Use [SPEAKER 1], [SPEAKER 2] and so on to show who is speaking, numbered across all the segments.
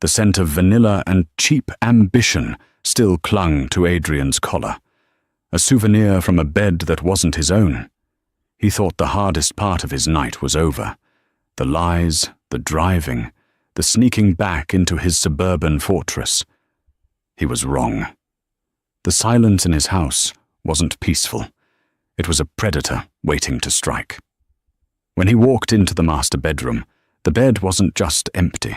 [SPEAKER 1] The scent of vanilla and cheap ambition still clung to Adrian's collar, a souvenir from a bed that wasn't his own. He thought the hardest part of his night was over. The lies, the driving, the sneaking back into his suburban fortress. He was wrong. The silence in his house wasn't peaceful. It was a predator waiting to strike. When he walked into the master bedroom, the bed wasn't just empty.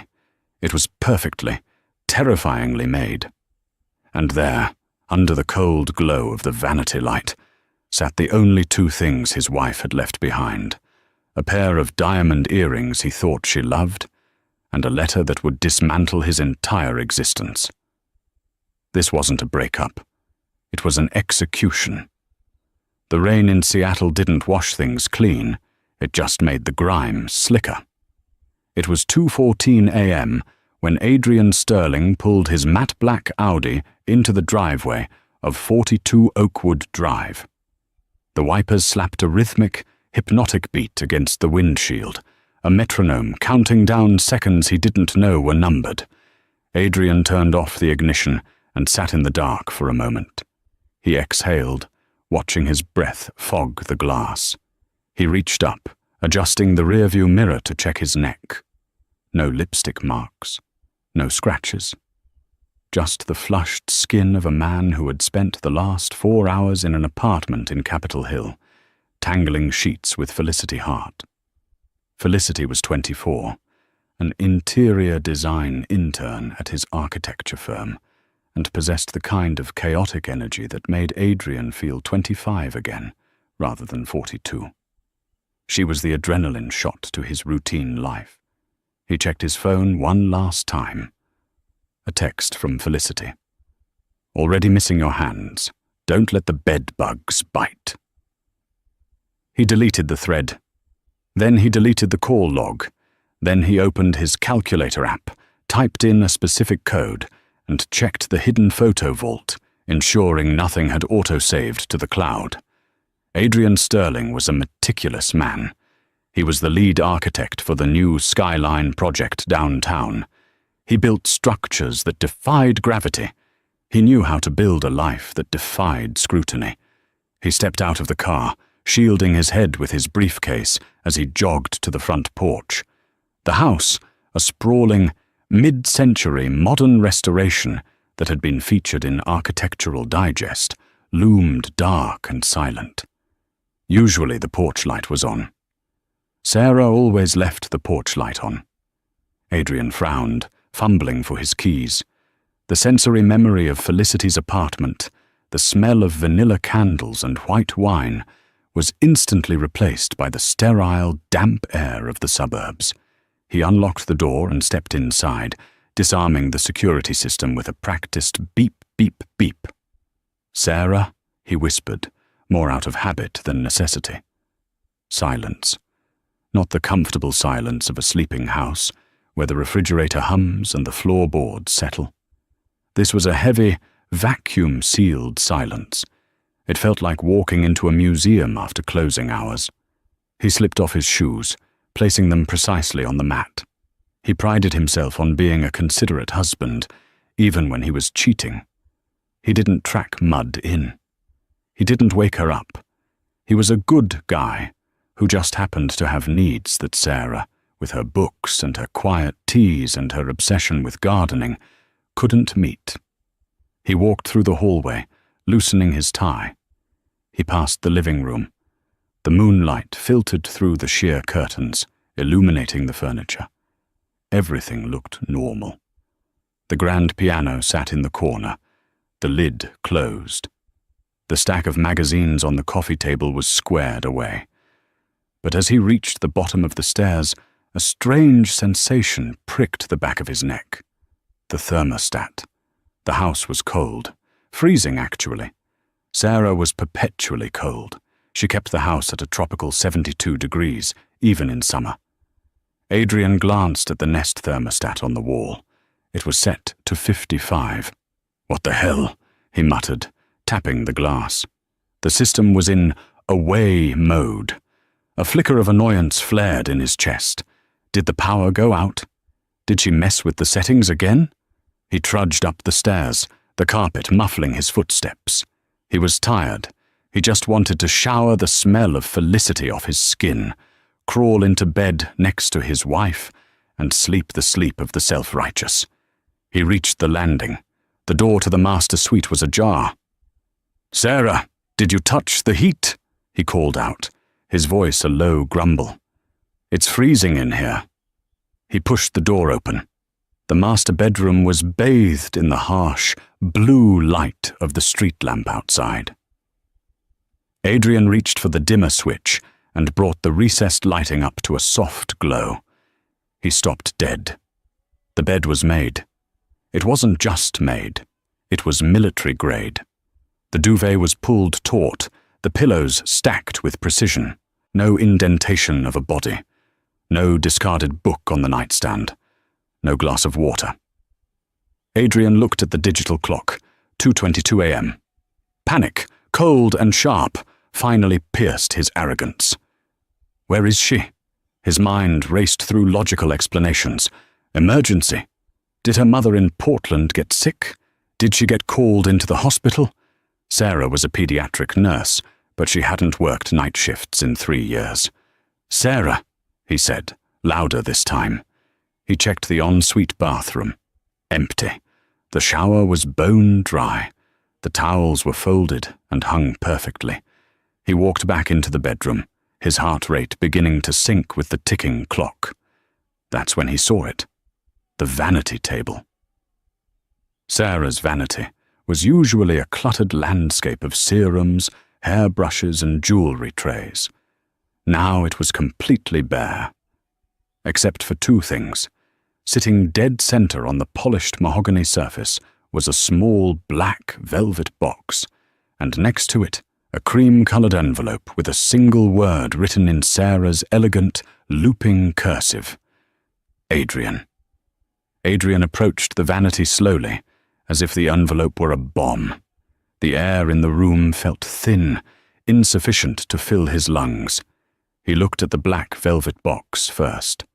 [SPEAKER 1] It was perfectly, terrifyingly made. And there, under the cold glow of the vanity light, sat the only two things his wife had left behind: a pair of diamond earrings he thought she loved, and a letter that would dismantle his entire existence. This wasn't a breakup. It was an execution. The rain in Seattle didn't wash things clean. It just made the grime slicker. It was 2:14 a.m. when Adrian Sterling pulled his matte black Audi into the driveway of 42 Oakwood Drive. The wipers slapped a rhythmic, hypnotic beat against the windshield, a metronome counting down seconds he didn't know were numbered. Adrian turned off the ignition and sat in the dark for a moment. He exhaled, watching his breath fog the glass. He reached up, adjusting the rearview mirror to check his neck. No lipstick marks, no scratches. Just the flushed skin of a man who had spent the last 4 hours in an apartment in Capitol Hill, tangling sheets with Felicity Hart. Felicity was 24, an interior design intern at his architecture firm, and possessed the kind of chaotic energy that made Adrian feel 25 again, rather than 42. She was the adrenaline shot to his routine life. He checked his phone one last time. A text from Felicity. "Already missing your hands. Don't let the bed bugs bite." He deleted the thread. Then he deleted the call log. Then he opened his calculator app, typed in a specific code, and checked the hidden photo vault, ensuring nothing had autosaved to the cloud. Adrian Sterling was a meticulous man. He was the lead architect for the new Skyline project downtown. He built structures that defied gravity. He knew how to build a life that defied scrutiny. He stepped out of the car, shielding his head with his briefcase as he jogged to the front porch. The house, a sprawling, mid-century modern restoration that had been featured in Architectural Digest, loomed dark and silent. Usually the porch light was on. Sarah always left the porch light on. Adrian frowned, fumbling for his keys. The sensory memory of Felicity's apartment, the smell of vanilla candles and white wine, was instantly replaced by the sterile, damp air of the suburbs. He unlocked the door and stepped inside, disarming the security system with a practiced beep, beep, beep. "Sarah," he whispered, more out of habit than necessity. Silence. Not the comfortable silence of a sleeping house, where the refrigerator hums and the floorboards settle. This was a heavy, vacuum-sealed silence. It felt like walking into a museum after closing hours. He slipped off his shoes, placing them precisely on the mat. He prided himself on being a considerate husband, even when he was cheating. He didn't track Mud in. He didn't wake her up. He was a good guy who just happened to have needs that Sarah, with her books and her quiet teas and her obsession with gardening, couldn't meet. He walked through the hallway, loosening his tie. He passed the living room. The moonlight filtered through the sheer curtains, illuminating the furniture. Everything looked normal. The grand piano sat in the corner, the lid closed. The stack of magazines on the coffee table was squared away. But as he reached the bottom of the stairs, a strange sensation pricked the back of his neck. The thermostat. The house was cold. Freezing, actually. Sarah was perpetually cold. She kept the house at a tropical 72 degrees, even in summer. Adrian glanced at the Nest thermostat on the wall. It was set to 55. "What the hell?" he muttered, tapping the glass. The system was in away mode. A flicker of annoyance flared in his chest. Did the power go out? Did she mess with the settings again? He trudged up the stairs, the carpet muffling his footsteps. He was tired. He just wanted to shower the smell of Felicity off his skin, crawl into bed next to his wife, and sleep the sleep of the self-righteous. He reached the landing. The door to the master suite was ajar. "Sarah, did you touch the heat?" he called out, his voice a low grumble. "It's freezing in here." He pushed the door open. The master bedroom was bathed in the harsh, blue light of the street lamp outside. Adrian reached for the dimmer switch and brought the recessed lighting up to a soft glow. He stopped dead. The bed was made. It wasn't just made. It was military grade. The duvet was pulled taut, the pillows stacked with precision. No indentation of a body. No discarded book on the nightstand. No glass of water. Adrian looked at the digital clock, 2:22 a.m. Panic, cold and sharp, finally pierced his arrogance. Where is she? His mind raced through logical explanations. Emergency. Did her mother in Portland get sick? Did she get called into the hospital? Sarah was a pediatric nurse, but she hadn't worked night shifts in 3 years. "Sarah," he said, louder this time. He checked the ensuite bathroom. Empty. The shower was bone dry. The towels were folded and hung perfectly. He walked back into the bedroom, his heart rate beginning to sync with the ticking clock. That's when he saw it. The vanity table. Sarah's vanity was usually a cluttered landscape of serums, hairbrushes, and jewelry trays. Now it was completely bare. Except for 2 things. Sitting dead center on the polished mahogany surface was a small black velvet box, and next to it, a cream-colored envelope with a single word written in Sarah's elegant, looping cursive. Adrian. Adrian approached the vanity slowly, as if the envelope were a bomb. The air in the room felt thin, insufficient to fill his lungs. He looked at the black velvet box first.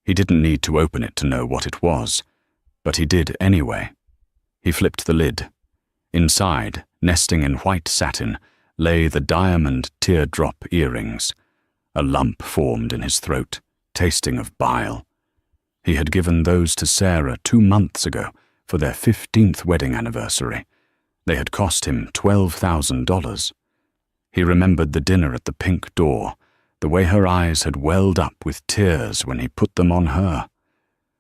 [SPEAKER 1] He didn't need to open it to know what it was, but he did anyway. He flipped the lid. Inside, nesting in white satin, lay the diamond teardrop earrings. A lump formed in his throat, tasting of bile. He had given those to Sarah 2 months ago for their 15th wedding anniversary. They had cost him $12,000. He remembered the dinner at the Pink Door, the way her eyes had welled up with tears when he put them on her.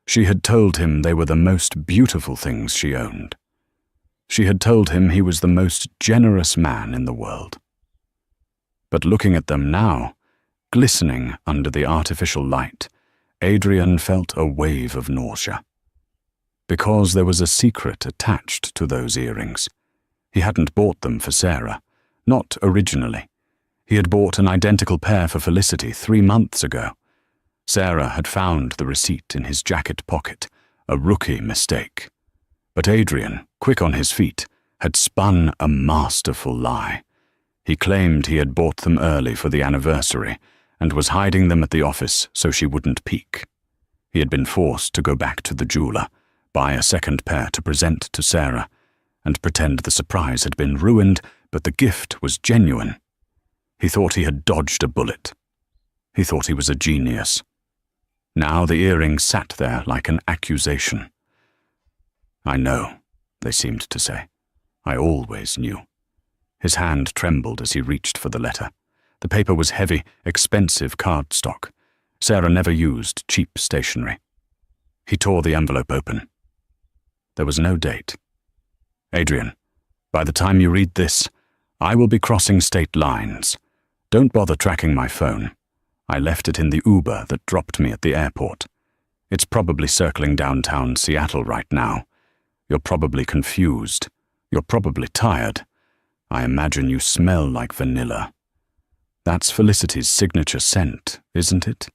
[SPEAKER 1] She had told him they were the most beautiful things she owned. She had told him he was the most generous man in the world. But looking at them now, glistening under the artificial light, Adrian felt a wave of nausea. Because there was a secret attached to those earrings. He hadn't bought them for Sarah, not originally. He had bought an identical pair for Felicity 3 months ago. Sarah had found the receipt in his jacket pocket, a rookie mistake. But Adrian, quick on his feet, had spun a masterful lie. He claimed he had bought them early for the anniversary and was hiding them at the office so she wouldn't peek. He had been forced to go back to the jeweler, buy a second pair to present to Sarah, and pretend the surprise had been ruined, but the gift was genuine. He thought he had dodged a bullet. He thought he was a genius. Now the earrings sat there like an accusation. "I know," they seemed to say. "I always knew." His hand trembled as he reached for the letter. The paper was heavy, expensive cardstock. Sarah never used cheap stationery. He tore the envelope open. There was no date. "Adrian, by the time you read this, I will be crossing state lines. Don't bother tracking my phone. I left it in the Uber that dropped me at the airport. It's probably circling downtown Seattle right now. You're probably confused. You're probably tired. I imagine you smell like vanilla. That's Felicity's signature scent, isn't it?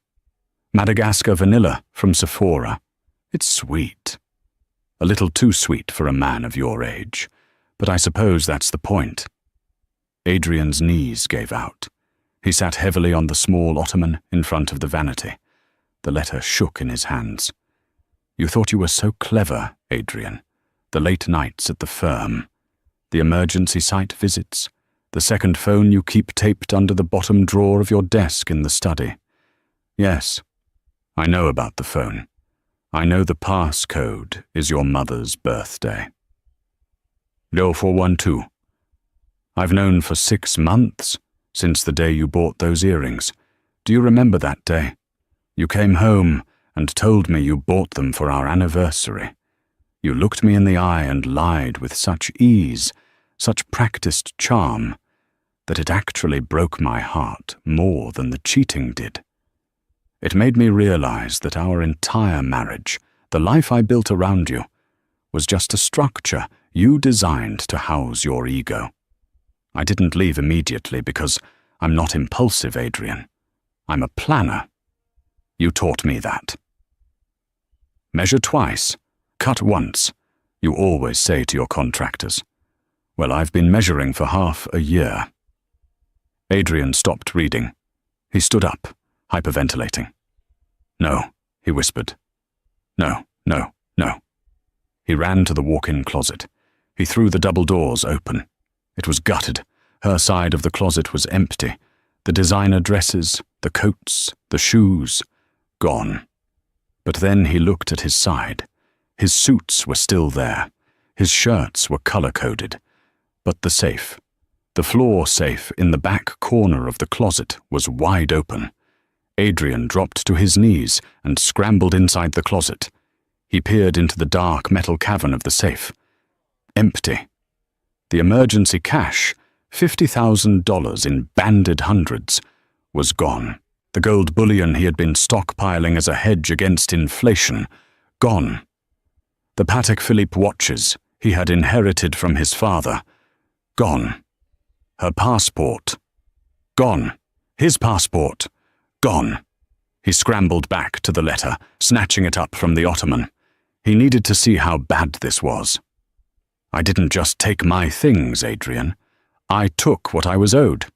[SPEAKER 1] Madagascar vanilla from Sephora. It's sweet. A little too sweet for a man of your age, but I suppose that's the point." Adrian's knees gave out. He sat heavily on the small ottoman in front of the vanity. The letter shook in his hands. You thought you were so clever, Adrian. The late nights at the firm, the emergency site visits, the second phone you keep taped under the bottom drawer of your desk in the study. Yes, I know about the phone. I know the passcode is your mother's birthday. Liu 412. I've known for 6 months, since the day you bought those earrings. Do you remember that day? You came home and told me you bought them for our anniversary. You looked me in the eye and lied with such ease, such practiced charm, that it actually broke my heart more than the cheating did. It made me realize that our entire marriage, the life I built around you, was just a structure you designed to house your ego. I didn't leave immediately because I'm not impulsive, Adrian. I'm a planner. You taught me that. Measure twice, cut once, you always say to your contractors. Well, I've been measuring for half a year. Adrian stopped reading. He stood up, hyperventilating. No, he whispered. No, no, no. He ran to the walk-in closet. He threw the double doors open. It was gutted. Her side of the closet was empty. The designer dresses, the coats, the shoes, gone. But then he looked at his side. His suits were still there. His shirts were color-coded. But the safe, the floor safe in the back corner of the closet, was wide open. Adrian dropped to his knees and scrambled inside the closet. He peered into the dark metal cavern of the safe. Empty. The emergency cash, $50,000 in banded hundreds, was gone. The gold bullion he had been stockpiling as a hedge against inflation, gone. The Patek Philippe watches he had inherited from his father, gone. Her passport, gone. His passport, gone. He scrambled back to the letter, snatching it up from the ottoman. He needed to see how bad this was. I didn't just take my things, Adrian. I took what I was owed.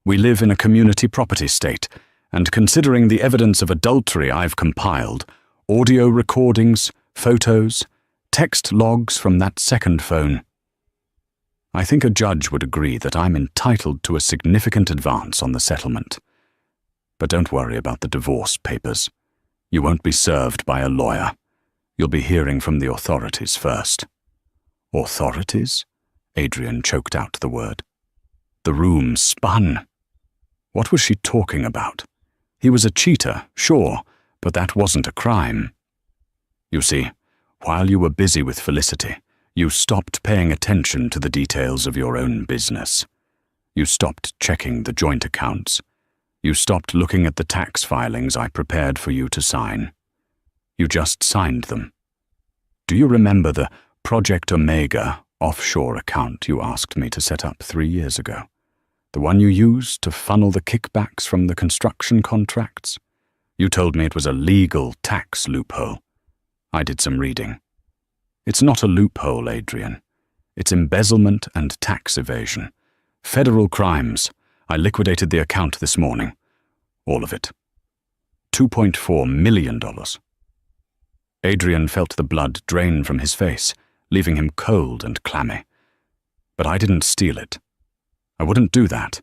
[SPEAKER 1] We live in a community property state, and considering the evidence of adultery I've compiled, audio recordings, photos, text logs from that second phone, I think a judge would agree that I'm entitled to a significant advance on the settlement. But don't worry about the divorce papers. You won't be served by a lawyer. You'll be hearing from the authorities first. Authorities? Adrian choked out the word. The room spun. What was she talking about? He was a cheater, sure, but that wasn't a crime. You see, while you were busy with Felicity, you stopped paying attention to the details of your own business. You stopped checking the joint accounts. You stopped looking at the tax filings I prepared for you to sign. You just signed them. Do you remember the Project Omega offshore account you asked me to set up 3 years ago? The one you used to funnel the kickbacks from the construction contracts? You told me it was a legal tax loophole. I did some reading. It's not a loophole, Adrian. It's embezzlement and tax evasion. Federal crimes. I liquidated the account this morning. All of it. $2.4 million. Adrian felt the blood drain from his face, leaving him cold and clammy. But I didn't steal it. I wouldn't do that.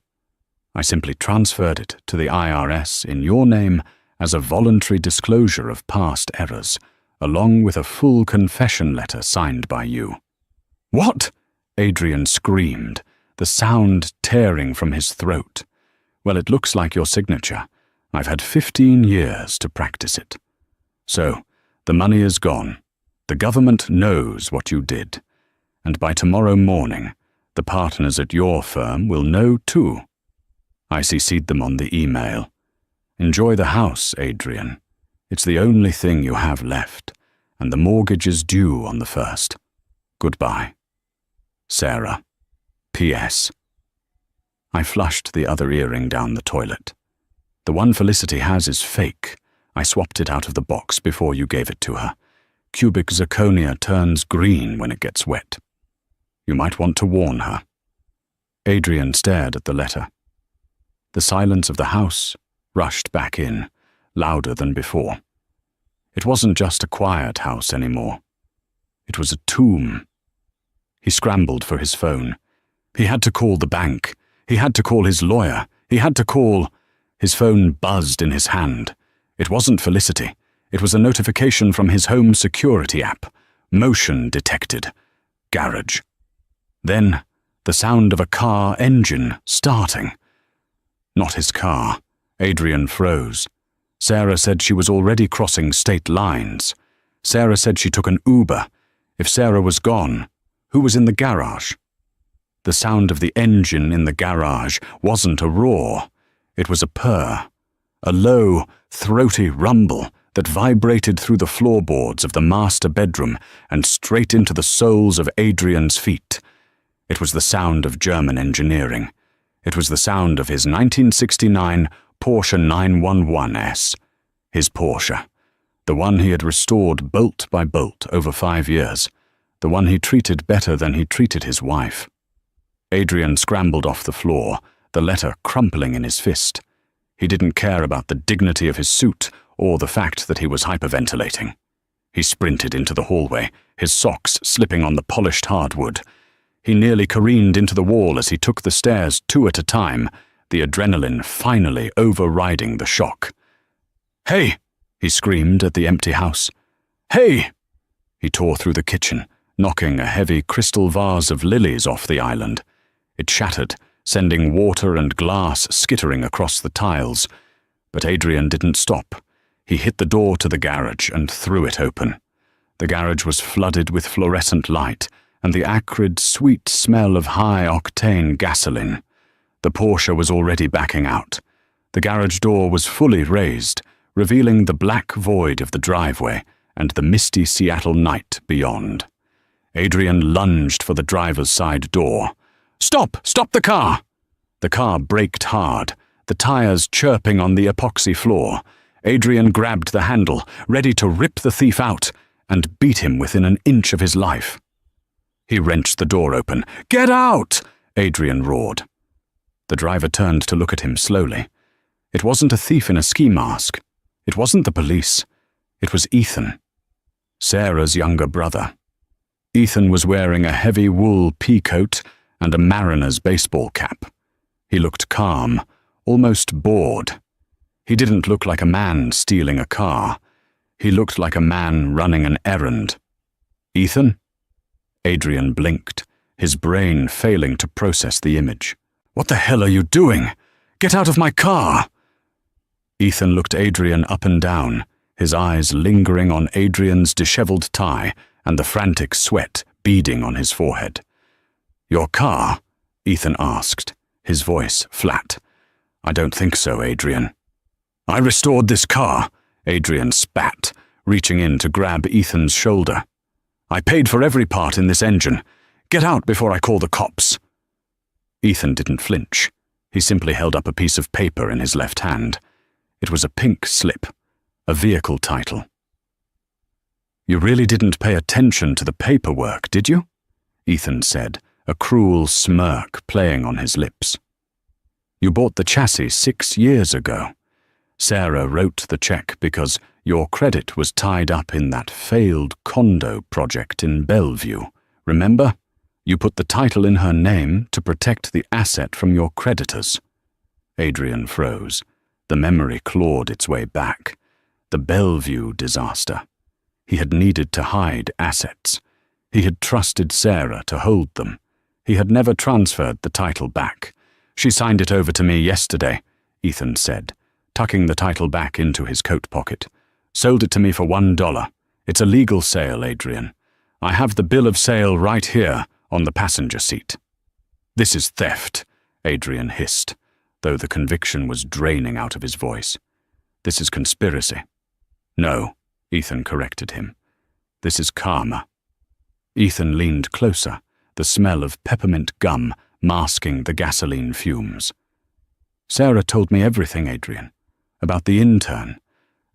[SPEAKER 1] I simply transferred it to the IRS in your name as a voluntary disclosure of past errors, along with a full confession letter signed by you. What? Adrian screamed, the sound tearing from his throat. Well, it looks like your signature. I've had 15 years to practice it. So, the money is gone. The government knows what you did. And by tomorrow morning, the partners at your firm will know too. I CC'd them on the email. Enjoy the house, Adrian. It's the only thing you have left, and the mortgage is due on the 1st. Goodbye. Sarah. P.S. I flushed the other earring down the toilet. The one Felicity has is fake. I swapped it out of the box before you gave it to her. Cubic zirconia turns green when it gets wet. You might want to warn her. Adrian stared at the letter. The silence of the house rushed back in, louder than before. It wasn't just a quiet house anymore. It was a tomb. He scrambled for his phone. He had to call the bank. He had to call his lawyer. He had to call... His phone buzzed in his hand. It wasn't Felicity. It was a notification from his home security app. Motion detected. Garage. Then, the sound of a car engine starting. Not his car. Adrian froze. Sarah said she was already crossing state lines. Sarah said she took an Uber. If Sarah was gone, who was in the garage? The sound of the engine in the garage wasn't a roar. It was a purr. A low, throaty rumble that vibrated through the floorboards of the master bedroom and straight into the soles of Adrian's feet. It was the sound of German engineering. It was the sound of his 1969 Porsche 911S. His Porsche. The one he had restored bolt by bolt over 5 years. The one he treated better than he treated his wife. Adrian scrambled off the floor, the letter crumpling in his fist. He didn't care about the dignity of his suit or the fact that he was hyperventilating. He sprinted into the hallway, his socks slipping on the polished hardwood. He nearly careened into the wall as he took the stairs 2 at a time, the adrenaline finally overriding the shock. "Hey!" he screamed at the empty house. "Hey!" He tore through the kitchen, knocking a heavy crystal vase of lilies off the island. It shattered, sending water and glass skittering across the tiles. But Adrian didn't stop. He hit the door to the garage and threw it open. The garage was flooded with fluorescent light and the acrid, sweet smell of high-octane gasoline. The Porsche was already backing out. The garage door was fully raised, revealing the black void of the driveway and the misty Seattle night beyond. Adrian lunged for the driver's side door. "Stop! Stop the car!" The car braked hard, the tires chirping on the epoxy floor. Adrian grabbed the handle, ready to rip the thief out, and beat him within an inch of his life. He wrenched the door open. "Get out!" Adrian roared. The driver turned to look at him slowly. It wasn't a thief in a ski mask. It wasn't the police. It was Ethan, Sarah's younger brother. Ethan was wearing a heavy wool pea coat and a Mariners baseball cap. He looked calm, almost bored. He didn't look like a man stealing a car. He looked like a man running an errand. "Ethan?" Adrian blinked, his brain failing to process the image. "What the hell are you doing? Get out of my car!" Ethan looked Adrian up and down, his eyes lingering on Adrian's disheveled tie and the frantic sweat beading on his forehead. "Your car?" Ethan asked, his voice flat. "I don't think so, Adrian." "I restored this car," Adrian spat, reaching in to grab Ethan's shoulder. "I paid for every part in this engine. Get out before I call the cops." Ethan didn't flinch. He simply held up a piece of paper in his left hand. It was a pink slip, a vehicle title. "You really didn't pay attention to the paperwork, did you?" Ethan said, a cruel smirk playing on his lips. "You bought the chassis 6 years ago. Sarah wrote the check because your credit was tied up in that failed condo project in Bellevue. Remember? You put the title in her name to protect the asset from your creditors." Adrian froze. The memory clawed its way back. The Bellevue disaster. He had needed to hide assets. He had trusted Sarah to hold them. He had never transferred the title back. "She signed it over to me yesterday," Ethan said, tucking the title back into his coat pocket. "Sold it to me for $1. It's a legal sale, Adrian. I have the bill of sale right here on the passenger seat." "This is theft," Adrian hissed, though the conviction was draining out of his voice. "This is conspiracy." "No," Ethan corrected him. "This is karma." Ethan leaned closer, the smell of peppermint gum masking the gasoline fumes. "Sarah told me everything, Adrian. About the intern,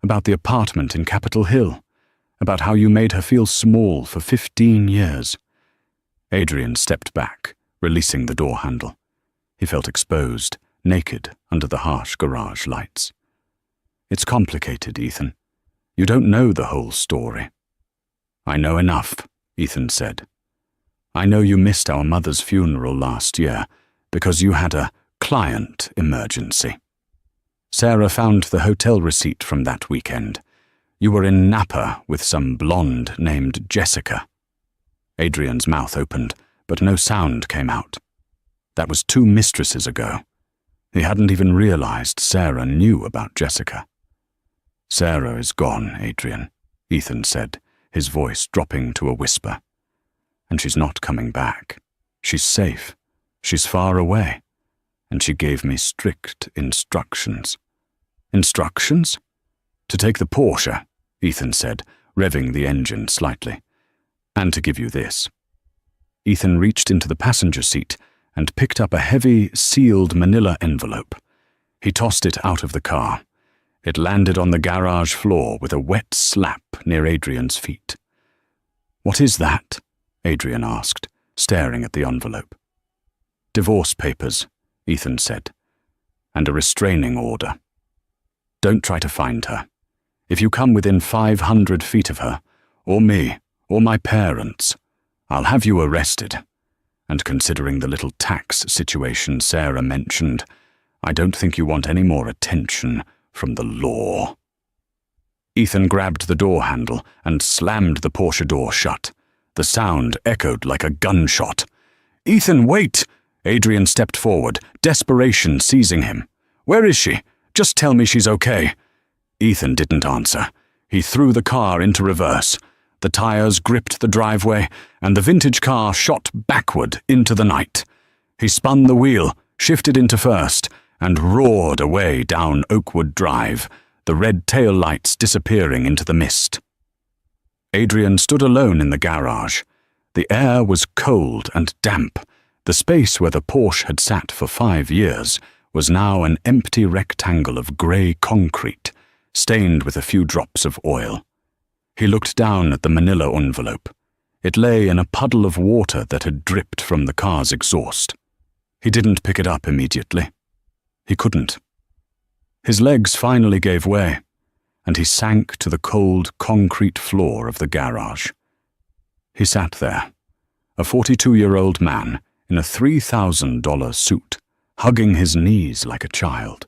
[SPEAKER 1] about the apartment in Capitol Hill, about how you made her feel small for 15 years. Adrian stepped back, releasing the door handle. He felt exposed, naked under the harsh garage lights. "It's complicated, Ethan. You don't know the whole story." "I know enough," Ethan said. "I know you missed our mother's funeral last year because you had a client emergency. Sarah found the hotel receipt from that weekend. You were in Napa with some blonde named Jessica." Adrian's mouth opened, but no sound came out. That was 2 mistresses ago. He hadn't even realized Sarah knew about Jessica. "Sarah is gone, Adrian," Ethan said, his voice dropping to a whisper. "And she's not coming back. She's safe. She's far away. And she gave me strict instructions." "Instructions?" "To take the Porsche," Ethan said, revving the engine slightly. "And to give you this." Ethan reached into the passenger seat and picked up a heavy, sealed manila envelope. He tossed it out of the car. It landed on the garage floor with a wet slap near Adrian's feet. "What is that?" Adrian asked, staring at the envelope. "Divorce papers," Ethan said, "and a restraining order. Don't try to find her. If you come within 500 feet of her, or me, or my parents, I'll have you arrested. And considering the little tax situation Sarah mentioned, I don't think you want any more attention from the law." Ethan grabbed the door handle and slammed the Porsche door shut. The sound echoed like a gunshot. "Ethan, wait!" Adrian stepped forward, desperation seizing him. "Where is she? Just tell me she's okay." Ethan didn't answer. He threw the car into reverse. The tires gripped the driveway, and the vintage car shot backward into the night. He spun the wheel, shifted into first, and roared away down Oakwood Drive, the red taillights disappearing into the mist. Adrian stood alone in the garage. The air was cold and damp. The space where the Porsche had sat for 5 years was now an empty rectangle of grey concrete, stained with a few drops of oil. He looked down at the manila envelope. It lay in a puddle of water that had dripped from the car's exhaust. He didn't pick it up immediately. He couldn't. His legs finally gave way, and he sank to the cold concrete floor of the garage. He sat there, a 42-year-old man in a $3,000 suit, hugging his knees like a child.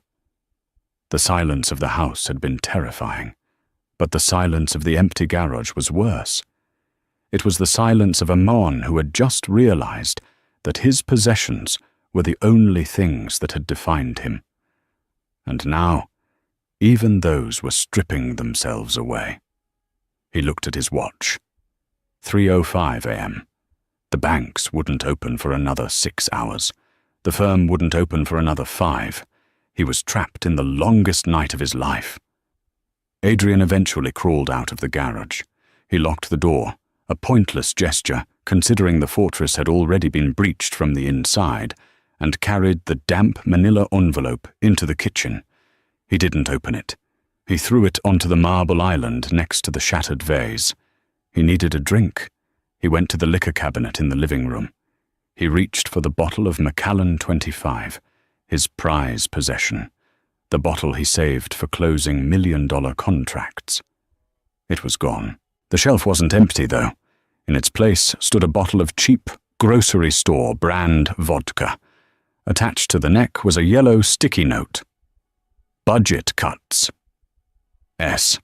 [SPEAKER 1] The silence of the house had been terrifying, but the silence of the empty garage was worse. It was the silence of a man who had just realized that his possessions were the only things that had defined him. And now, even those were stripping themselves away. He looked at his watch. 3:05 a.m. The banks wouldn't open for another 6 hours. The firm wouldn't open for another 5. He was trapped in the longest night of his life. Adrian eventually crawled out of the garage. He locked the door, a pointless gesture considering the fortress had already been breached from the inside, and carried the damp manila envelope into the kitchen. He didn't open it. He threw it onto the marble island next to the shattered vase. He needed a drink. He went to the liquor cabinet in the living room. He reached for the bottle of Macallan 25, his prize possession, the bottle he saved for closing $1-million contracts. It was gone. The shelf wasn't empty, though. In its place stood a bottle of cheap grocery store brand vodka. Attached to the neck was a yellow sticky note. Budget cuts. S.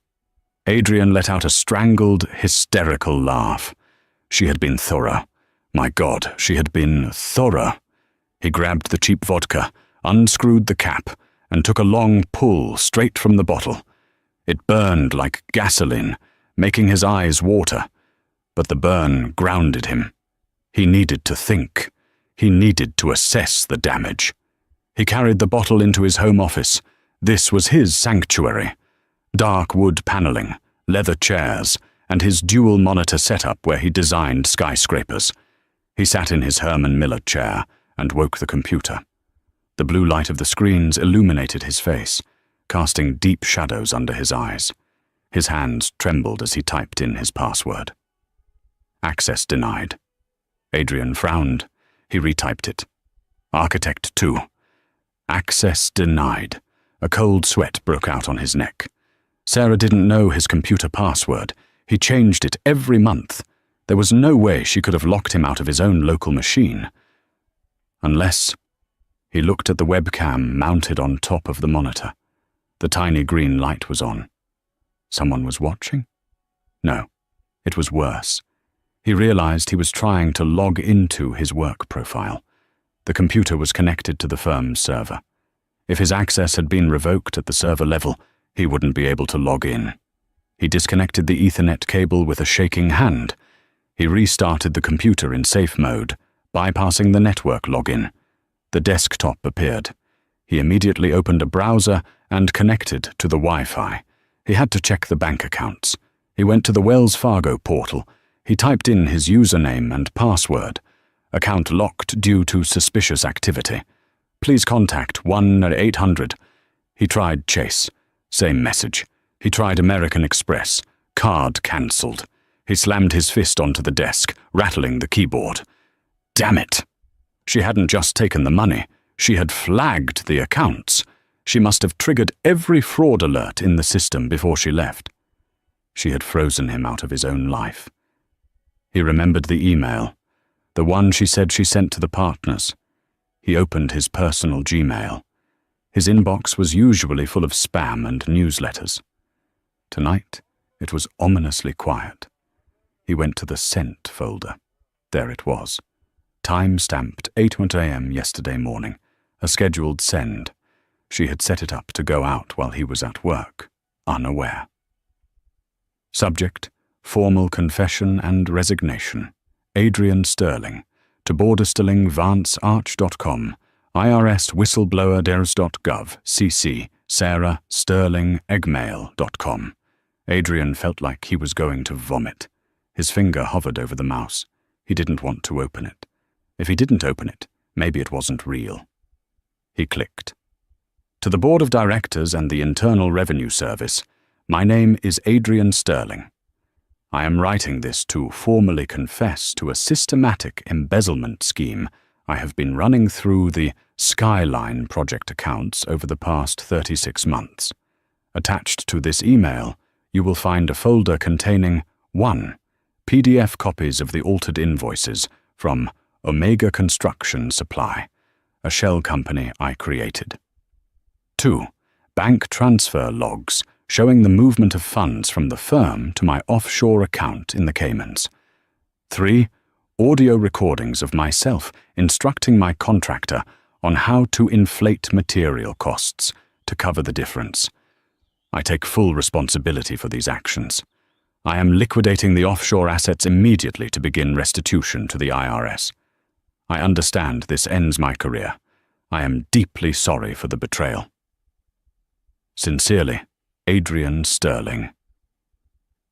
[SPEAKER 1] Adrian let out a strangled, hysterical laugh. She had been thorough. My God, she had been thorough. He grabbed the cheap vodka, unscrewed the cap, and took a long pull straight from the bottle. It burned like gasoline, making his eyes water. But the burn grounded him. He needed to think. He needed to assess the damage. He carried the bottle into his home office. This was his sanctuary. Dark wood paneling, leather chairs, and his dual monitor setup where he designed skyscrapers. He sat in his Herman Miller chair and woke the computer. The blue light of the screens illuminated his face, casting deep shadows under his eyes. His hands trembled as he typed in his password. Access denied. Adrian frowned. He retyped it. Architect 2. Access denied. A cold sweat broke out on his neck. Sarah didn't know his computer password. He changed it every month. There was no way she could have locked him out of his own local machine. Unless... He looked at the webcam mounted on top of the monitor. The tiny green light was on. Someone was watching? No, it was worse. He realized he was trying to log into his work profile. The computer was connected to the firm's server. If his access had been revoked at the server level, he wouldn't be able to log in. He disconnected the Ethernet cable with a shaking hand. He restarted the computer in safe mode, bypassing the network login. The desktop appeared. He immediately opened a browser and connected to the Wi-Fi. He had to check the bank accounts. He went to the Wells Fargo portal. He typed in his username and password. Account locked due to suspicious activity. Please contact 1-800. He tried Chase. Same message. He tried American Express. Card cancelled. He slammed his fist onto the desk, rattling the keyboard. Damn it! She hadn't just taken the money. She had flagged the accounts. She must have triggered every fraud alert in the system before she left. She had frozen him out of his own life. He remembered the email, the one she said she sent to the partners. He opened his personal Gmail. His inbox was usually full of spam and newsletters. Tonight, it was ominously quiet. He went to the Sent folder. There it was. Time-stamped 8:00 a.m. yesterday morning. A scheduled send. She had set it up to go out while he was at work, unaware. Subject: formal confession and resignation. Adrian Sterling. To borderstilling.vancearch.com. IRS whistleblower.ders.gov. CC. Sarah Sterling Eggmail.com. Adrian felt like he was going to vomit. His finger hovered over the mouse. He didn't want to open it. If he didn't open it, maybe it wasn't real. He clicked. To the Board of Directors and the Internal Revenue Service, my name is Adrian Sterling. I am writing this to formally confess to a systematic embezzlement scheme I have been running through the Skyline project accounts over the past 36 months. Attached to this email, you will find a folder containing 1. PDF copies of the altered invoices from Omega Construction Supply, a shell company I created. 2. Bank transfer logs showing the movement of funds from the firm to my offshore account in the Caymans. 3. Audio recordings of myself instructing my contractor on how to inflate material costs to cover the difference. I take full responsibility for these actions. I am liquidating the offshore assets immediately to begin restitution to the IRS. I understand this ends my career. I am deeply sorry for the betrayal. Sincerely, Adrian Sterling.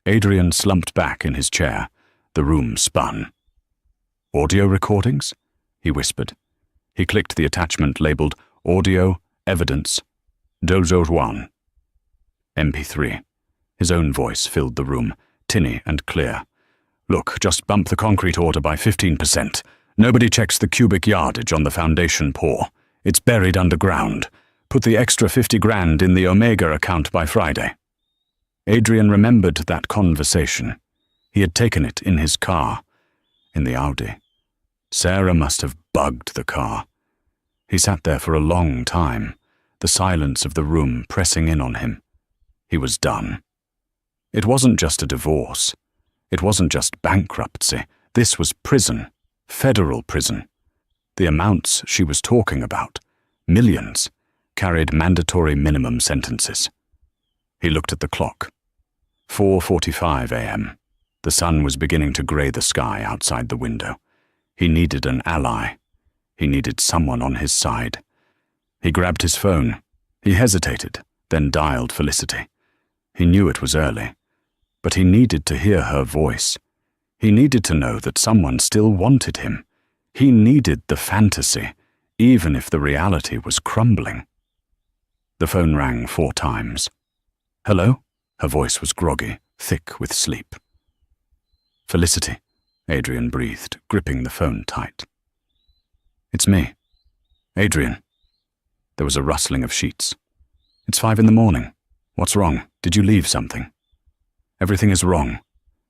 [SPEAKER 1] Adrian slumped back in his chair. The room spun. Audio recordings? He whispered. He clicked the attachment labeled Audio Evidence Dozo Juan. MP3. His own voice filled the room, tinny and clear. Look, just bump the concrete order by 15%. Nobody checks the cubic yardage on the foundation pour. It's buried underground. Put the extra 50 grand in the Omega account by Friday. Adrian remembered that conversation. He had taken it in his car, in the Audi. Sarah must have bugged the car. He sat there for a long time, the silence of the room pressing in on him. He was done. It wasn't just a divorce. It wasn't just bankruptcy. This was prison, federal prison. The amounts she was talking about, millions, carried mandatory minimum sentences. He looked at the clock. 4:45 a.m. The sun was beginning to grey the sky outside the window. He needed an ally. He needed someone on his side. He grabbed his phone. He hesitated, then dialed Felicity. He knew it was early, but he needed to hear her voice. He needed to know that someone still wanted him. He needed the fantasy, even if the reality was crumbling. The phone rang 4 times. Hello? Her voice was groggy, thick with sleep. Felicity, Adrian breathed, gripping the phone tight. It's me. Adrian. There was a rustling of sheets. It's 5 in the morning. What's wrong? Did you leave something?" "Everything is wrong,"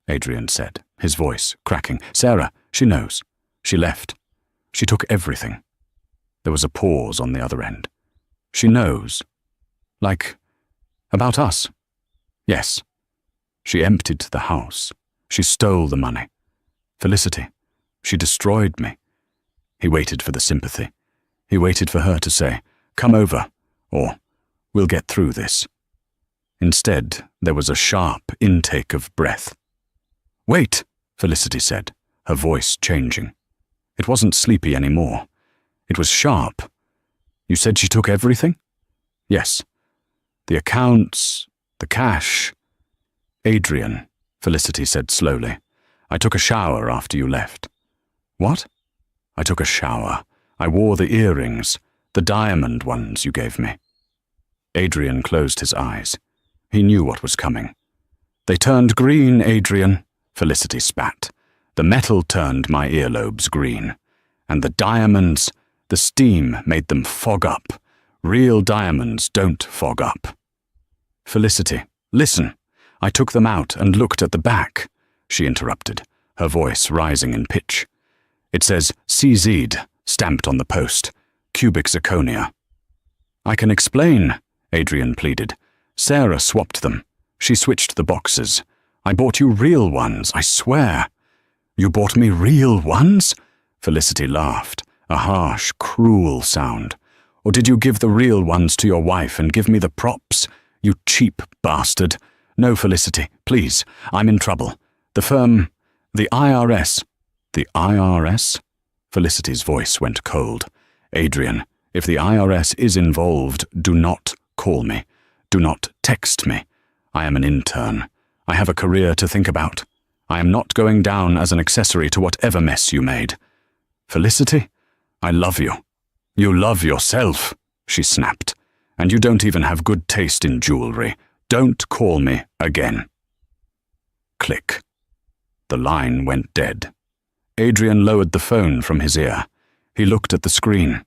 [SPEAKER 1] Adrian said, his voice cracking. "Sarah, she knows. She left. She took everything." There was a pause on the other end. "She knows? Like, about us?" "Yes. She emptied the house. She stole the money. Felicity, she destroyed me." He waited for the sympathy. He waited for her to say, "Come over," or "We'll get through this." Instead, there was a sharp intake of breath. "Wait," Felicity said, her voice changing. It wasn't sleepy anymore. It was sharp. "You said she took everything?" "Yes. The accounts, the cash." "Adrian," Felicity said slowly, "I took a shower after you left." "What?" "I took a shower. I wore the earrings, the diamond ones you gave me." Adrian closed his eyes. He knew what was coming. "They turned green, Adrian," Felicity spat. "The metal turned my earlobes green. And the diamonds, the steam made them fog up. Real diamonds don't fog up." "Felicity, listen. I took them out and looked at the back," she interrupted, her voice rising in pitch. "It says CZ'd stamped on the post, cubic zirconia." "I can explain," Adrian pleaded. "Sarah swapped them. She switched the boxes. I bought you real ones, I swear." "You bought me real ones?" Felicity laughed, a harsh, cruel sound. "Or did you give the real ones to your wife and give me the props? You cheap bastard." "No, Felicity, please, I'm in trouble. The firm, the IRS." "The IRS?" Felicity's voice went cold. "Adrian, if the IRS is involved, do not call me. Do not text me. I am an intern. I have a career to think about. I am not going down as an accessory to whatever mess you made." "Felicity, I love you." "You love yourself," she snapped. "And you don't even have good taste in jewelry. Don't call me again." Click. The line went dead. Adrian lowered the phone from his ear. He looked at the screen.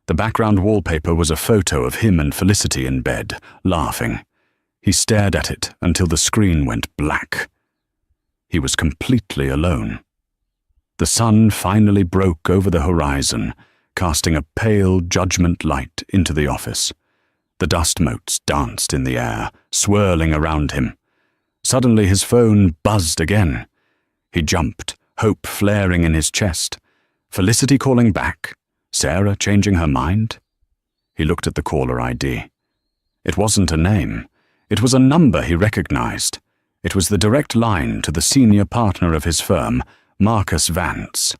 [SPEAKER 1] The background wallpaper was a photo of him and Felicity in bed, laughing. He stared at it until the screen went black. He was completely alone. The sun finally broke over the horizon, casting a pale judgment light into the office. The dust motes danced in the air, swirling around him. Suddenly his phone buzzed again. He jumped, hope flaring in his chest. Felicity calling back? Sarah changing her mind? He looked at the caller ID. It wasn't a name. It was a number he recognized. It was the direct line to the senior partner of his firm, Marcus Vance.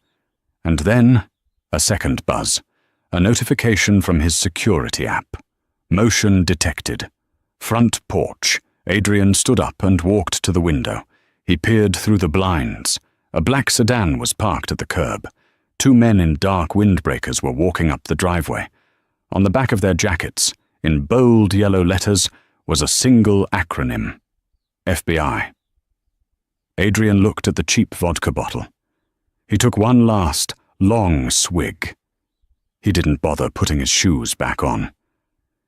[SPEAKER 1] And then, a second buzz, a notification from his security app. Motion detected. Front porch. Adrian stood up and walked to the window. He peered through the blinds. A black sedan was parked at the curb. Two men in dark windbreakers were walking up the driveway. On the back of their jackets, in bold yellow letters, was a single acronym: FBI. Adrian looked at the cheap vodka bottle. He took one last, long swig. He didn't bother putting his shoes back on.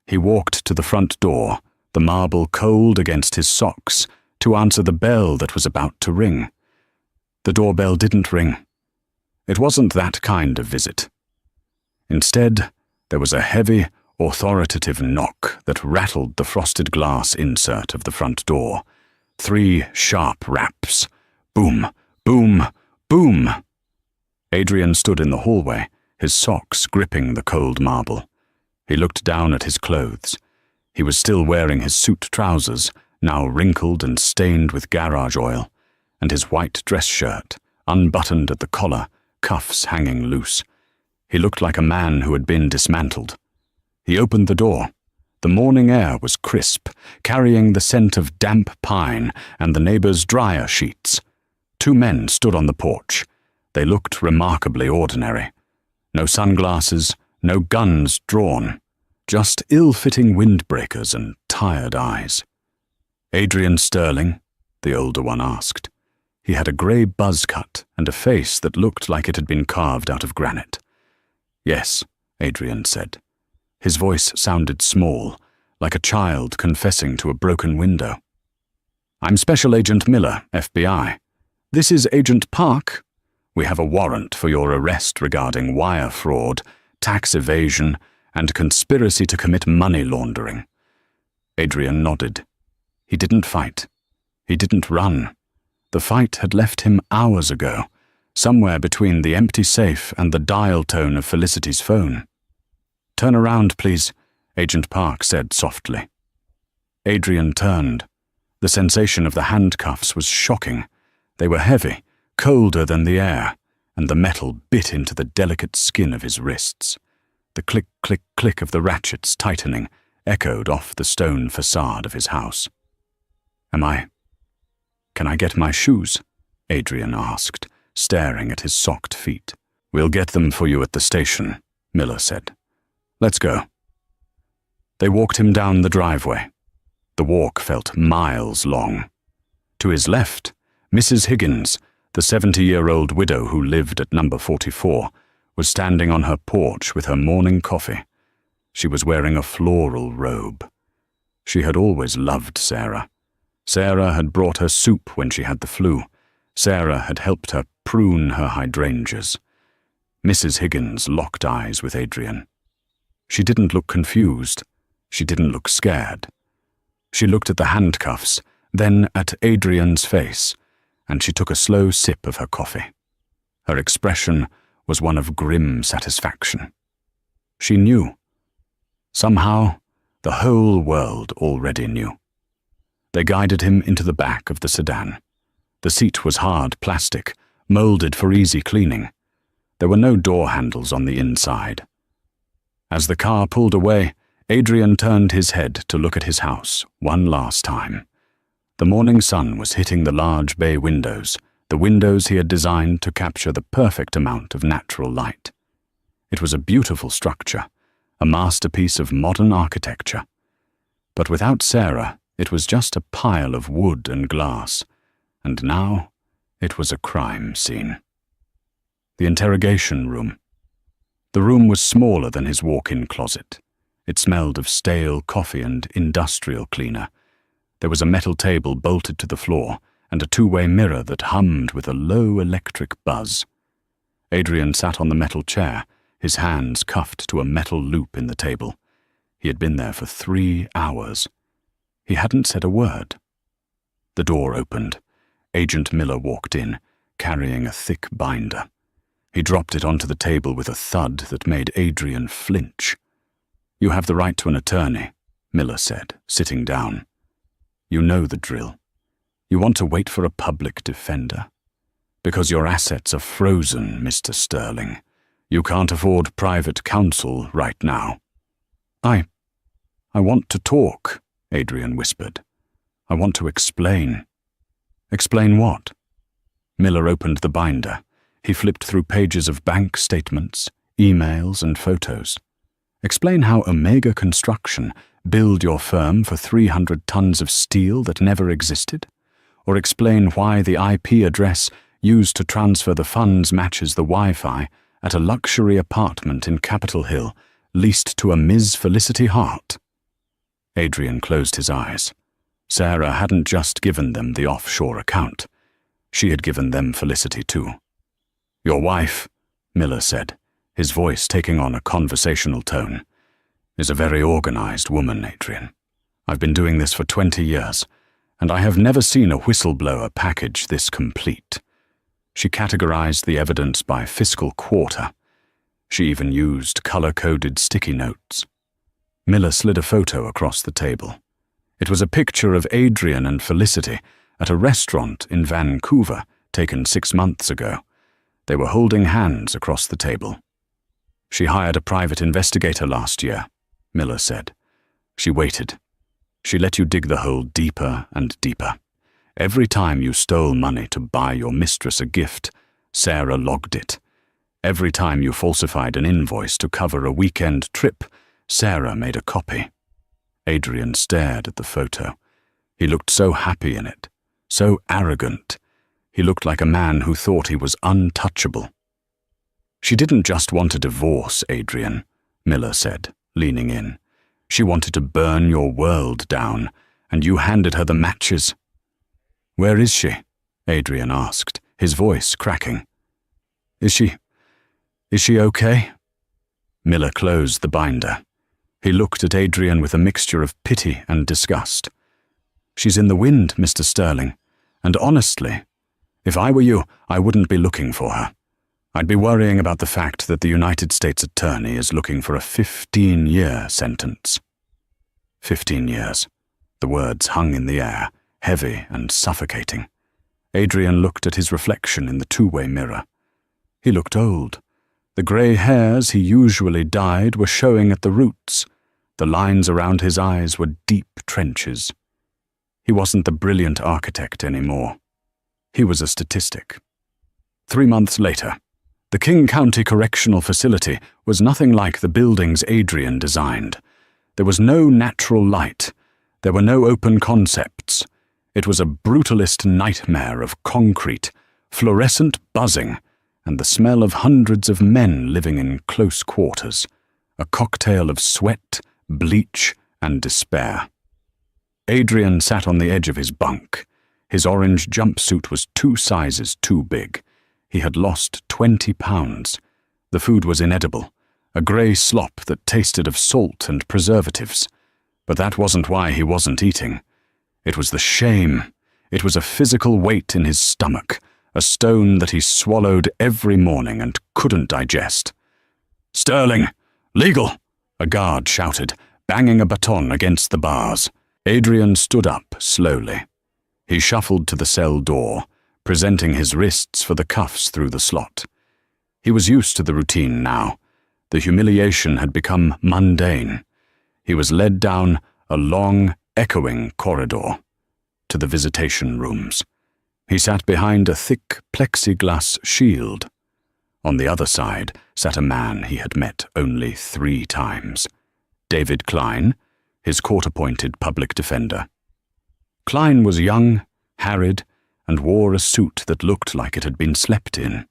[SPEAKER 1] He walked to the front door, the marble cold against his socks, to answer the bell that was about to ring. The doorbell didn't ring. It wasn't that kind of visit. Instead, there was a heavy, authoritative knock that rattled the frosted glass insert of the front door. 3 sharp raps. Boom, boom, boom. Adrian stood in the hallway, his socks gripping the cold marble. He looked down at his clothes. He was still wearing his suit trousers, now wrinkled and stained with garage oil, and his white dress shirt, unbuttoned at the collar, cuffs hanging loose. He looked like a man who had been dismantled. He opened the door. The morning air was crisp, carrying the scent of damp pine and the neighbors' dryer sheets. 2 men stood on the porch. They looked remarkably ordinary. No sunglasses, no guns drawn, just ill-fitting windbreakers and tired eyes. "Adrian Sterling?" the older one asked. He had a grey buzz cut and a face that looked like it had been carved out of granite. "Yes," Adrian said. His voice sounded small, like a child confessing to a broken window. I'm Special Agent Miller, FBI. This is Agent Park. We have a warrant for your arrest regarding wire fraud, tax evasion, and conspiracy to commit money laundering. Adrian nodded. He didn't fight. He didn't run. The fight had left him hours ago, somewhere between the empty safe and the dial tone of Felicity's phone. "Turn around, please," Agent Park said softly. Adrian turned. The sensation of the handcuffs was shocking. They were heavy, colder than the air, and the metal bit into the delicate skin of his wrists. The click, click, click of the ratchets tightening echoed off the stone facade of his house. Can I get my shoes?" Adrian asked, staring at his socked feet. "We'll get them for you at the station," Miller said. "Let's go." They walked him down the driveway. The walk felt miles long. To his left, Mrs. Higgins, the 70-year-old widow who lived at number 44, was standing on her porch with her morning coffee. She was wearing a floral robe. She had always loved Sarah. Sarah had brought her soup when she had the flu. Sarah had helped her prune her hydrangeas. Mrs. Higgins locked eyes with Adrian. She didn't look confused. She didn't look scared. She looked at the handcuffs, then at Adrian's face, and she took a slow sip of her coffee. Her expression was one of grim satisfaction. She knew. Somehow, the whole world already knew. They guided him into the back of the sedan. The seat was hard plastic, molded for easy cleaning. There were no door handles on the inside. As the car pulled away, Adrian turned his head to look at his house one last time. The morning sun was hitting the large bay windows, the windows he had designed to capture the perfect amount of natural light. It was a beautiful structure, a masterpiece of modern architecture. But without Sarah, it was just a pile of wood and glass, and now it was a crime scene. The interrogation room. The room was smaller than his walk-in closet. It smelled of stale coffee and industrial cleaner. There was a metal table bolted to the floor and a two-way mirror that hummed with a low electric buzz. Adrian sat on the metal chair, his hands cuffed to a metal loop in the table. He had been there for 3 hours. He hadn't said a word. The door opened. Agent Miller walked in, carrying a thick binder. He dropped it onto the table with a thud that made Adrian flinch. "You have the right to an attorney," Miller said, sitting down. "You know the drill. You want to wait for a public defender. Because your assets are frozen, Mr. Sterling. You can't afford private counsel right now." I want to talk," Adrian whispered. "I want to explain." "Explain what?" Miller opened the binder. He flipped through pages of bank statements, emails, and photos. "Explain how Omega Construction billed your firm for 300 tons of steel that never existed? Or explain why the IP address used to transfer the funds matches the Wi-Fi at a luxury apartment in Capitol Hill leased to a Ms. Felicity Hart?" Adrian closed his eyes. Sarah hadn't just given them the offshore account. She had given them Felicity too. "Your wife," Miller said, his voice taking on a conversational tone, "is a very organized woman, Adrian. I've been doing this for 20 years, and I have never seen a whistleblower package this complete. She categorized the evidence by fiscal quarter. She even used color-coded sticky notes." Miller slid a photo across the table. It was a picture of Adrian and Felicity at a restaurant in Vancouver, taken 6 months ago. They were holding hands across the table. "She hired a private investigator last year," Miller said. "She waited. She let you dig the hole deeper and deeper. Every time you stole money to buy your mistress a gift, Sarah logged it. Every time you falsified an invoice to cover a weekend trip, Sarah made a copy." Adrian stared at the photo. He looked so happy in it, so arrogant. He looked like a man who thought he was untouchable. "She didn't just want a divorce, Adrian," Miller said, leaning in. "She wanted to burn your world down, and you handed her the matches." "Where is she?" Adrian asked, his voice cracking. Is she okay?" Miller closed the binder. He looked at Adrian with a mixture of pity and disgust. "She's in the wind, Mr. Sterling, and honestly, if I were you, I wouldn't be looking for her. I'd be worrying about the fact that the United States Attorney is looking for a 15-year sentence." 15 years. The words hung in the air, heavy and suffocating. Adrian looked at his reflection in the two-way mirror. He looked old. The grey hairs he usually dyed were showing at the roots. The lines around his eyes were deep trenches. He wasn't the brilliant architect anymore. He was a statistic. 3 months later, the King County Correctional Facility was nothing like the buildings Adrian designed. There was no natural light. There were no open concepts. It was a brutalist nightmare of concrete, fluorescent buzzing, and the smell of hundreds of men living in close quarters, a cocktail of sweat, bleach, and despair. Adrian sat on the edge of his bunk. His orange jumpsuit was 2 sizes too big. He had lost 20 pounds. The food was inedible, a grey slop that tasted of salt and preservatives. But that wasn't why he wasn't eating. It was the shame. It was a physical weight in his stomach, a stone that he swallowed every morning and couldn't digest. "Sterling! Legal!" a guard shouted, banging a baton against the bars. Adrian stood up slowly. He shuffled to the cell door, presenting his wrists for the cuffs through the slot. He was used to the routine now. The humiliation had become mundane. He was led down a long, echoing corridor to the visitation rooms. He sat behind a thick plexiglass shield. On the other side sat a man he had met only 3 times. David Klein, his court-appointed public defender. Klein was young, harried, and wore a suit that looked like it had been slept in.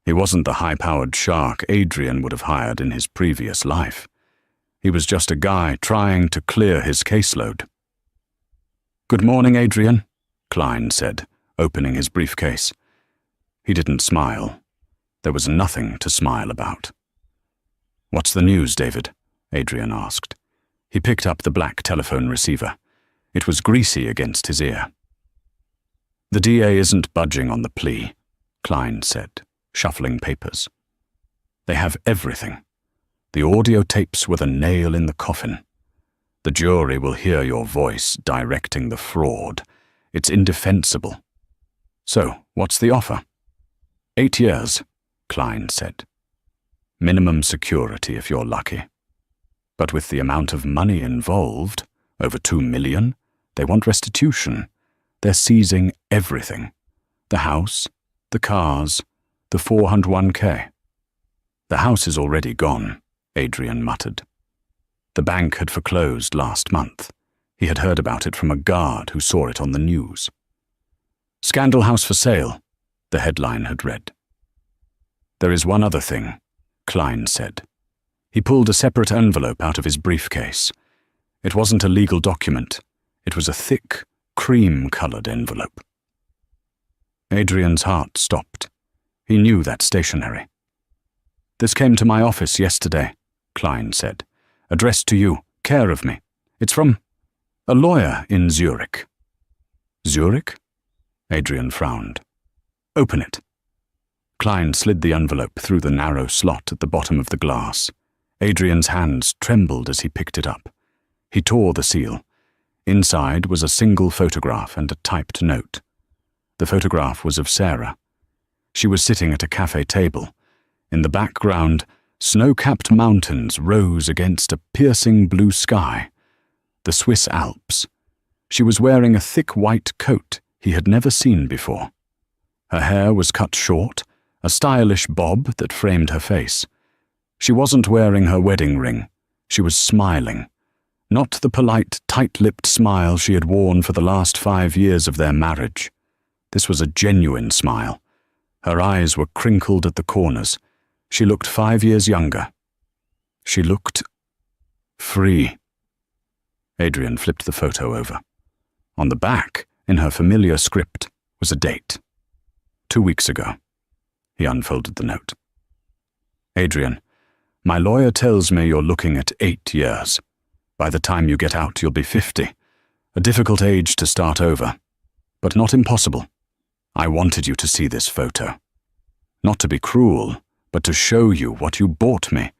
[SPEAKER 1] He wasn't the high-powered shark Adrian would have hired in his previous life. He was just a guy trying to clear his caseload. "Good morning, Adrian," Klein said, opening his briefcase. He didn't smile. There was nothing to smile about. "What's the news, David?" Adrian asked. He picked up the black telephone receiver. It was greasy against his ear. "The DA isn't budging on the plea," Klein said, shuffling papers. "They have everything. The audio tapes were the nail in the coffin. The jury will hear your voice directing the fraud. It's indefensible. So, what's the offer?" 8 years, Klein said. "Minimum security if you're lucky. But with the amount of money involved, over 2 million, they want restitution. They're seizing everything. The house, the cars, the 401k. "The house is already gone," Adrian muttered. The bank had foreclosed last month. He had heard about it from a guard who saw it on the news. "Scandal house for sale," the headline had read. "There is one other thing," Klein said. He pulled a separate envelope out of his briefcase. It wasn't a legal document. It was a thick, cream-colored envelope. Adrian's heart stopped. He knew that stationery. "This came to my office yesterday," Klein said. "Addressed to you, care of me. It's from a lawyer in Zurich." "Zurich?" Adrian frowned. "Open it." Klein slid the envelope through the narrow slot at the bottom of the glass. Adrian's hands trembled as he picked it up. He tore the seal. Inside was a single photograph and a typed note. The photograph was of Sarah. She was sitting at a cafe table. In the background, snow-capped mountains rose against a piercing blue sky. The Swiss Alps. She was wearing a thick white coat he had never seen before. Her hair was cut short, a stylish bob that framed her face. She wasn't wearing her wedding ring. She was smiling. Not the polite, tight-lipped smile she had worn for the last 5 years of their marriage. This was a genuine smile. Her eyes were crinkled at the corners. She looked 5 years younger. She looked free. Adrian flipped the photo over. On the back, In her familiar script was a date. 2 weeks ago. He unfolded the note. Adrian, my lawyer tells me you're looking at 8 years. By the time you get out, you'll be 50. A difficult age to start over, but not impossible. I wanted you to see this photo. Not to be cruel, but to show you what you bought me.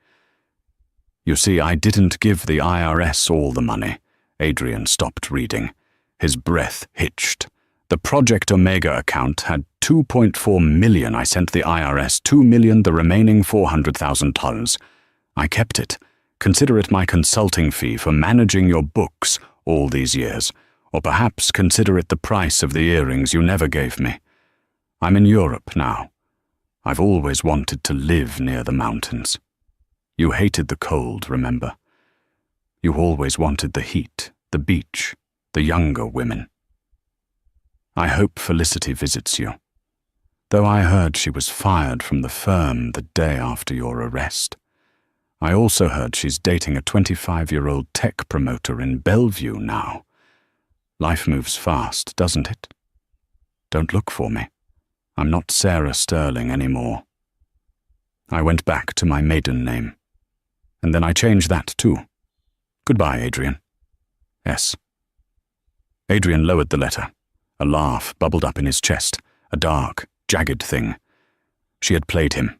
[SPEAKER 1] You see, I didn't give the IRS all the money. Adrian stopped reading. His breath hitched. The Project Omega account had $2.4 million. I sent the IRS $2 million, the remaining $400,000. I kept it. Consider it my consulting fee for managing your books all these years, or perhaps consider it the price of the earrings you never gave me. I'm in Europe now. I've always wanted to live near the mountains. You hated the cold, remember? You always wanted the heat, the beach, the younger women. I hope Felicity visits you, though I heard she was fired from the firm the day after your arrest. I also heard she's dating a 25-year-old tech promoter in Bellevue now. Life moves fast, doesn't it? Don't look for me. I'm not Sarah Sterling anymore. I went back to my maiden name, and then I changed that too. Goodbye, Adrian. S. Adrian lowered the letter. A laugh bubbled up in his chest, a dark, jagged thing. She had played him.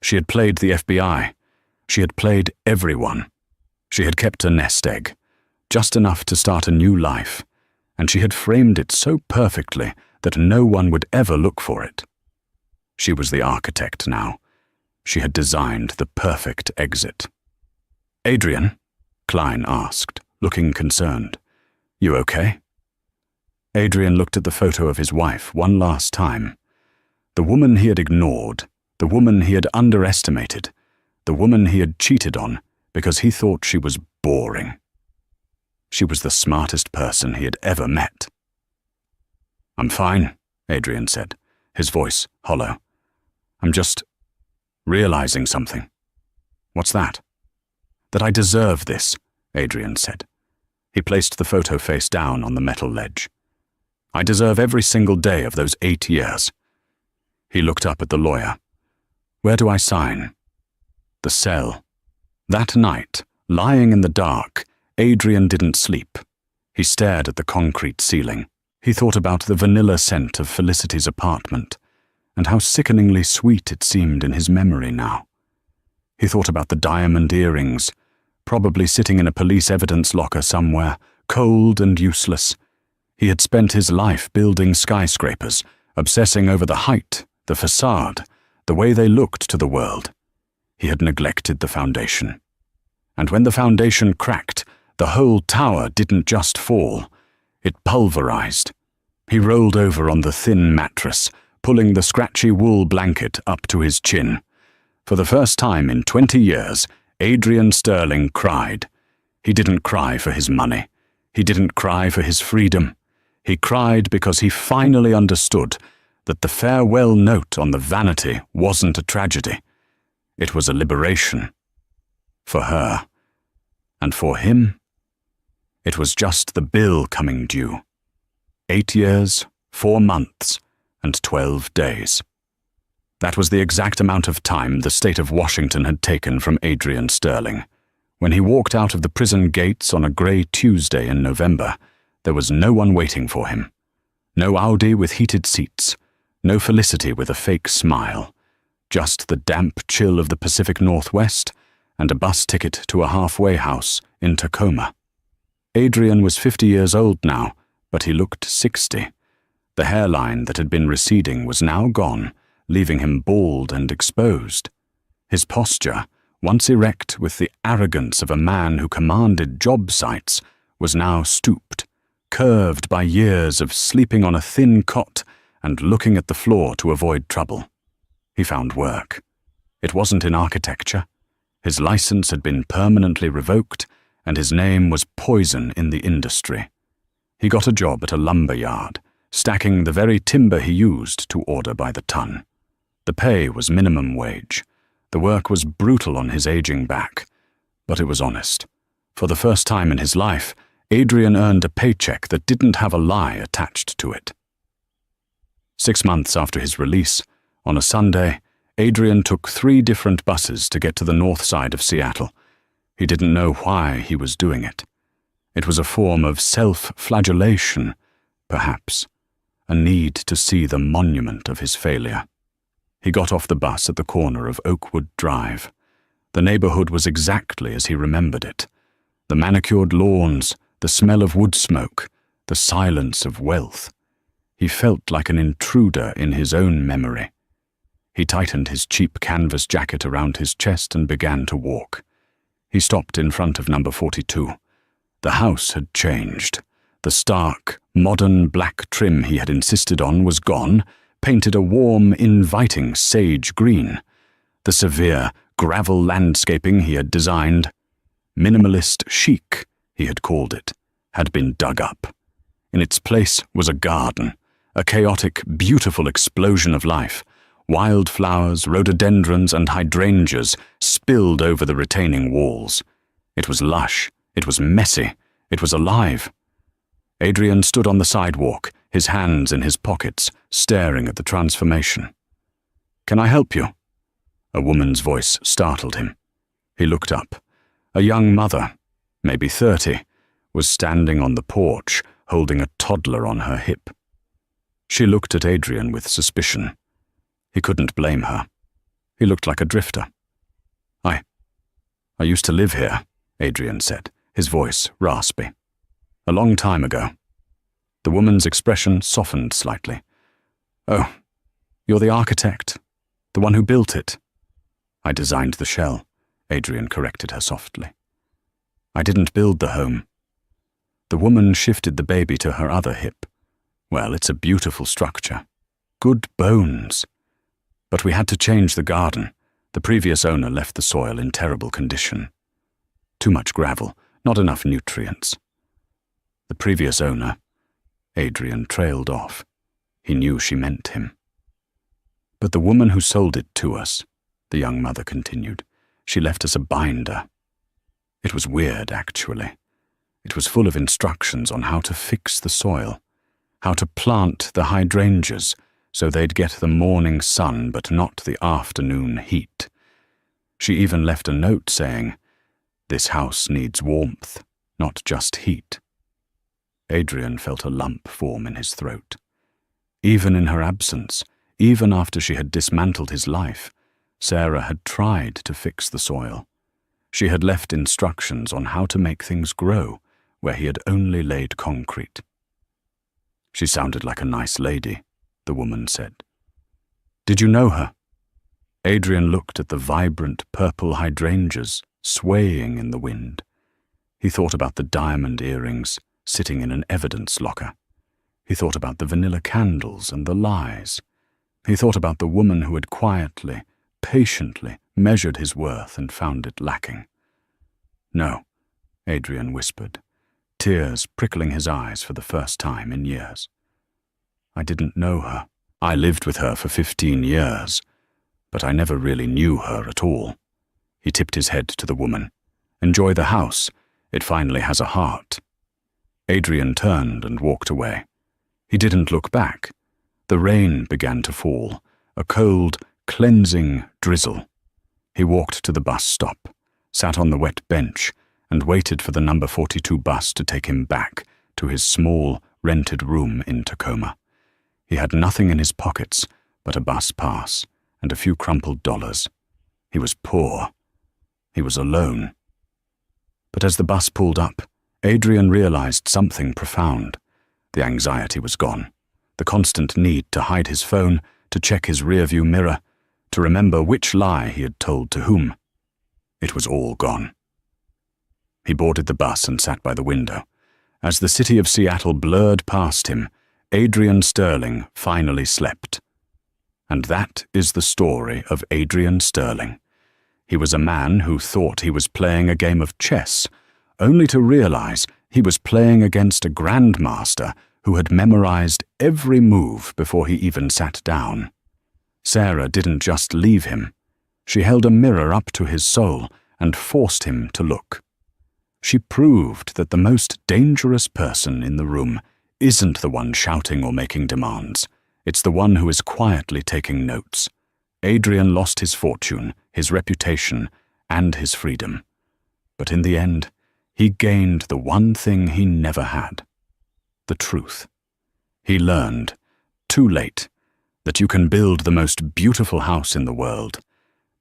[SPEAKER 1] She had played the FBI. She had played everyone. She had kept a nest egg, just enough to start a new life, and she had framed it so perfectly that no one would ever look for it. She was the architect now. She had designed the perfect exit. Adrian? Klein asked, looking concerned. You okay? Adrian looked at the photo of his wife one last time. The woman he had ignored, the woman he had underestimated, the woman he had cheated on because he thought she was boring. She was the smartest person he had ever met. I'm fine, Adrian said, his voice hollow. I'm just realizing something. What's that? That I deserve this, Adrian said. He placed the photo face down on the metal ledge. I deserve every single day of those 8 years. He looked up at the lawyer. Where do I sign? The cell. That night, lying in the dark, Adrian didn't sleep. He stared at the concrete ceiling. He thought about the vanilla scent of Felicity's apartment, and how sickeningly sweet it seemed in his memory now. He thought about the diamond earrings, probably sitting in a police evidence locker somewhere, cold and useless. He had spent his life building skyscrapers, obsessing over the height, the facade, the way they looked to the world. He had neglected the foundation. And when the foundation cracked, the whole tower didn't just fall. It pulverized. He rolled over on the thin mattress, pulling the scratchy wool blanket up to his chin. For the first time in 20 years, Adrian Sterling cried. He didn't cry for his money. He didn't cry for his freedom. He cried because he finally understood that the farewell note on the vanity wasn't a tragedy. It was a liberation. For her. And for him, it was just the bill coming due. 8 years, 4 months, and 12 days. That was the exact amount of time the state of Washington had taken from Adrian Sterling. When he walked out of the prison gates on a grey Tuesday in November, there was no one waiting for him. No Audi with heated seats. No Felicity with a fake smile. Just the damp chill of the Pacific Northwest and a bus ticket to a halfway house in Tacoma. Adrian was 50 years old now, but he looked 60. The hairline that had been receding was now gone, leaving him bald and exposed. His posture, once erect with the arrogance of a man who commanded job sites, was now stooped, curved by years of sleeping on a thin cot and looking at the floor to avoid trouble. He found work. It wasn't in architecture. His license had been permanently revoked, and his name was poison in the industry. He got a job at a lumber yard, stacking the very timber he used to order by the ton. The pay was minimum wage. The work was brutal on his aging back, but it was honest. For the first time in his life, Adrian earned a paycheck that didn't have a lie attached to it. 6 months after his release, on a Sunday, Adrian took 3 different buses to get to the north side of Seattle. He didn't know why he was doing it. It was a form of self-flagellation, perhaps, a need to see the monument of his failure. He got off the bus at the corner of Oakwood Drive. The neighborhood was exactly as he remembered it. The manicured lawns, the smell of wood smoke, the silence of wealth. He felt like an intruder in his own memory. He tightened his cheap canvas jacket around his chest and began to walk. He stopped in front of number 42. The house had changed. The stark, modern black trim he had insisted on was gone, painted a warm, inviting sage green. The severe, gravel landscaping he had designed, minimalist chic, he had called it, had been dug up. In its place was a garden, a chaotic, beautiful explosion of life. Wildflowers, rhododendrons, and hydrangeas spilled over the retaining walls. It was lush, it was messy, it was alive. Adrian stood on the sidewalk, his hands in his pockets, staring at the transformation. "Can I help you?" A woman's voice startled him. He looked up. A young mother, maybe 30, was standing on the porch, holding a toddler on her hip. She looked at Adrian with suspicion. He couldn't blame her. He looked like a drifter. I used to live here," Adrian said, his voice raspy. "A long time ago." The woman's expression softened slightly. "Oh, you're the architect, the one who built it." "I designed the shell," Adrian corrected her softly. "I didn't build the home." The woman shifted the baby to her other hip. "Well, it's a beautiful structure. Good bones. But we had to change the garden. The previous owner left the soil in terrible condition. Too much gravel, not enough nutrients." The previous owner, Adrian trailed off. He knew she meant him. "But the woman who sold it to us," the young mother continued, "she left us a binder. It was weird, actually. It was full of instructions on how to fix the soil, how to plant the hydrangeas, so they'd get the morning sun but not the afternoon heat. She even left a note saying, 'This house needs warmth, not just heat.'" Adrian felt a lump form in his throat. Even in her absence, even after she had dismantled his life, Sarah had tried to fix the soil. She had left instructions on how to make things grow where he had only laid concrete. "She sounded like a nice lady," the woman said. "Did you know her?" Adrian looked at the vibrant purple hydrangeas swaying in the wind. He thought about the diamond earrings sitting in an evidence locker. He thought about the vanilla candles and the lies. He thought about the woman who had quietly, patiently measured his worth and found it lacking. "No," Adrian whispered, tears prickling his eyes for the first time in years. "I didn't know her. I lived with her for 15 years, but I never really knew her at all." He tipped his head to the woman. "Enjoy the house. It finally has a heart." Adrian turned and walked away. He didn't look back. The rain began to fall, a cold, cleansing drizzle. He walked to the bus stop, sat on the wet bench, and waited for the number 42 bus to take him back to his small, rented room in Tacoma. He had nothing in his pockets but a bus pass and a few crumpled dollars. He was poor. He was alone. But as the bus pulled up, Adrian realized something profound. The anxiety was gone. The constant need to hide his phone, to check his rearview mirror, to remember which lie he had told to whom. It was all gone. He boarded the bus and sat by the window. As the city of Seattle blurred past him, Adrian Sterling finally slept. And that is the story of Adrian Sterling. He was a man who thought he was playing a game of chess, only to realize he was playing against a grandmaster who had memorized every move before he even sat down. Sarah didn't just leave him. She held a mirror up to his soul and forced him to look. She proved that the most dangerous person in the room isn't the one shouting or making demands. It's the one who is quietly taking notes. Adrian lost his fortune, his reputation, and his freedom. But in the end, he gained the one thing he never had: the truth. He learned, too late, that you can build the most beautiful house in the world,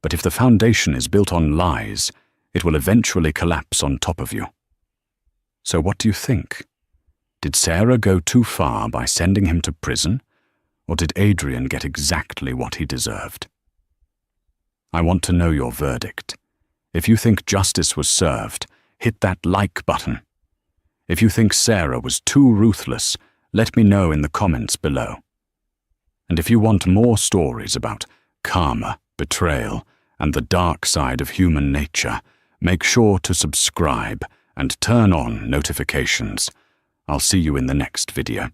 [SPEAKER 1] but if the foundation is built on lies, it will eventually collapse on top of you. So what do you think? Did Sarah go too far by sending him to prison, or did Adrian get exactly what he deserved? I want to know your verdict. If you think justice was served, hit that like button. If you think Sarah was too ruthless, let me know in the comments below. And if you want more stories about karma, betrayal, and the dark side of human nature, make sure to subscribe and turn on notifications. I'll see you in the next video.